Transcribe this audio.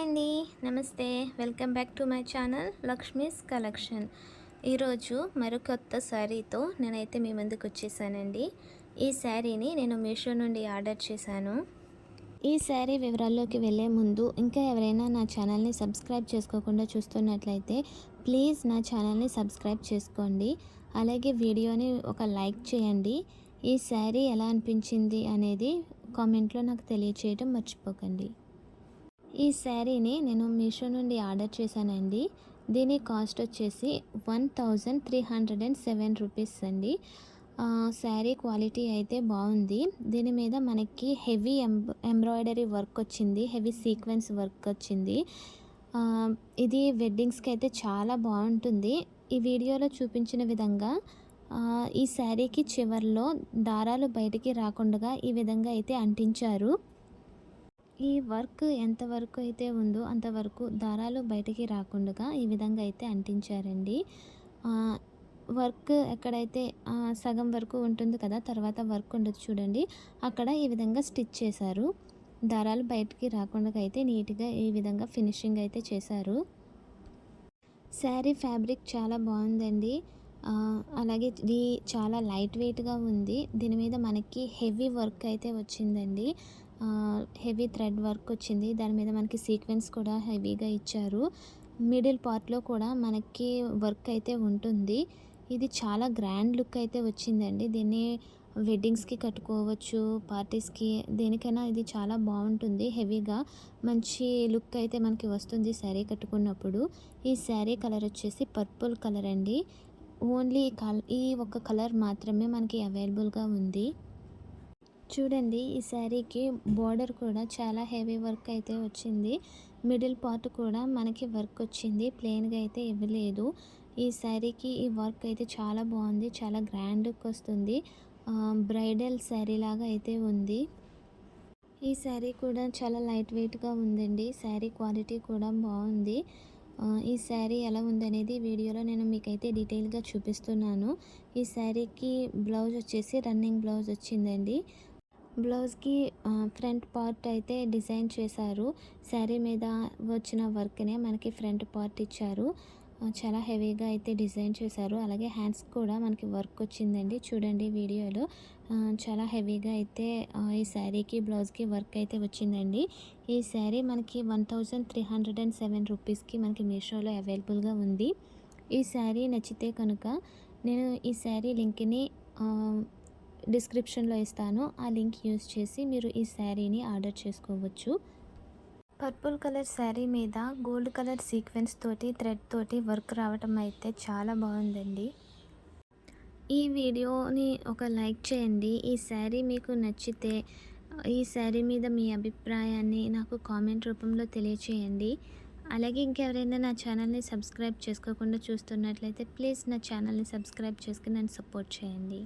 అండి. నమస్తే. Welcome back to my channel Lakshmi's collection. ఈరోజు మరొకొత్త శారీతో నేనైతే మీ ముందుకు వచ్చేసానండి. ఈ శారీని నేను మీషో నుండి ఆర్డర్ చేశాను. ఈ శారీ వివరాల్లోకి వెళ్ళే ముందు ఇంకా ఎవరైనా నా ఛానల్ని సబ్స్క్రైబ్ చేసుకోకుండా చూస్తున్నట్లయితే ప్లీజ్ నా ఛానల్ని సబ్స్క్రైబ్ చేసుకోండి. అలాగే వీడియోని ఒక లైక్ చేయండి. ఈ శారీ ఎలా అనిపించింది అనేది కామెంట్లో నాకు తెలియచేయడం మర్చిపోకండి. ఈ శారీని నేను మీషో నుండి ఆర్డర్ చేశానండి. దీని కాస్ట్ వచ్చేసి 1307 రూపీస్ అండి. శారీ క్వాలిటీ అయితే బాగుంది. దీని మీద మనకి హెవీ ఎంబ్రాయిడరీ వర్క్ వచ్చింది, హెవీ సీక్వెన్స్ వర్క్ వచ్చింది. ఇది వెడ్డింగ్స్కి అయితే చాలా బాగుంటుంది. ఈ వీడియోలో చూపించిన విధంగా ఈ శారీకి చివర్లో దారాలు బయటికి రాకుండా ఈ విధంగా అయితే అంటించారు. ఈ వర్క్ ఎంతవరకు అయితే ఉందో అంతవరకు దారాలు బయటికి రాకుండా ఈ విధంగా అయితే అంటించారండి. వర్క్ ఎక్కడైతే సగం వరకు ఉంటుంది కదా, తర్వాత వర్క్ ఉండదు చూడండి, అక్కడ ఈ విధంగా స్టిచ్ చేశారు. దారాలు బయటికి రాకుండా అయితే నీట్గా ఈ విధంగా ఫినిషింగ్ అయితే చేశారు. శారీ ఫ్యాబ్రిక్ చాలా బాగుందండి. అలాగే ఇది చాలా లైట్ వెయిట్గా ఉంది. దీని మీద మనకి హెవీ వర్క్ అయితే వచ్చిందండి. హెవీ థ్రెడ్ వర్క్ వచ్చింది. దాని మీద మనకి సీక్వెన్స్ కూడా హెవీగా ఇచ్చారు. మిడిల్ పార్ట్లో కూడా మనకి వర్క్ అయితే ఉంటుంది. ఇది చాలా గ్రాండ్ లుక్ అయితే వచ్చిందండి. దీన్ని వెడ్డింగ్స్కి కట్టుకోవచ్చు, పార్టీస్కి, దేనికైనా ఇది చాలా బాగుంటుంది. హెవీగా మంచి లుక్ అయితే మనకి వస్తుంది శారీ కట్టుకున్నప్పుడు. ఈ శారీ కలర్ వచ్చేసి పర్పుల్ కలర్ అండి. ఓన్లీ ఈ ఒక్క కలర్ మాత్రమే మనకి అవైలబుల్గా ఉంది. చూడండి, ఈ శారీకి బార్డర్ కూడా చాలా హెవీ వర్క్ అయితే వచ్చింది. మిడిల్ పార్ట్ కూడా మనకి వర్క్ వచ్చింది, ప్లెయిన్గా అయితే ఇవ్వలేదు. ఈ శారీకి ఈ వర్క్ అయితే చాలా బాగుంది, చాలా గ్రాండ్ లుక్ వస్తుంది. బ్రైడల్ శారీ లాగా అయితే ఉంది. ఈ శారీ కూడా చాలా లైట్ వెయిట్గా ఉందండి. శారీ క్వాలిటీ కూడా బాగుంది. ఈ శారీ ఎలా ఉందనేది వీడియోలో నేను మీకైతే డీటెయిల్గా చూపిస్తున్నాను. ఈ శారీకి బ్లౌజ్ వచ్చేసి రన్నింగ్ బ్లౌజ్ వచ్చిందండి. బ్లౌజ్కి ఫ్రంట్ పార్ట్ అయితే డిజైన్ చేశారు. శారీ మీద వచ్చిన వర్క్నే మనకి ఫ్రంట్ పార్ట్ ఇచ్చారు. చాలా హెవీగా అయితే డిజైన్ చేశారు. అలాగే హ్యాండ్స్ కూడా మనకి వర్క్ వచ్చిందండి. చూడండి వీడియోలో చాలా హెవీగా అయితే ఈ శారీకి బ్లౌజ్కి వర్క్ అయితే వచ్చిందండి. ఈ శారీ మనకి 1307 రూపీస్కి మనకి మీషోలో అవైలబుల్గా ఉంది. ఈ శారీ నచ్చితే కనుక నేను ఈ శారీ లింక్ని డిస్క్రిప్షన్లో ఇస్తాను. ఆ లింక్ యూస్ చేసి మీరు ఈ శారీని ఆర్డర్ చేసుకోవచ్చు. పర్పుల్ కలర్ శారీ మీద గోల్డ్ కలర్ సీక్వెన్స్ తోటి థ్రెడ్ తోటి వర్క్ రావటం అయితే చాలా బాగుందండి. ఈ వీడియోని ఒక లైక్ చేయండి. ఈ శారీ మీకు నచ్చితే ఈ శారీ మీద మీ అభిప్రాయాన్ని నాకు కామెంట్ రూపంలో తెలియచేయండి. అలాగే ఇంకెవరైనా నా ఛానల్ని సబ్స్క్రైబ్ చేసుకోకుండా చూస్తున్నట్లయితే ప్లీజ్ నా ఛానల్ని సబ్స్క్రైబ్ చేసుకుని నన్ను సపోర్ట్ చేయండి.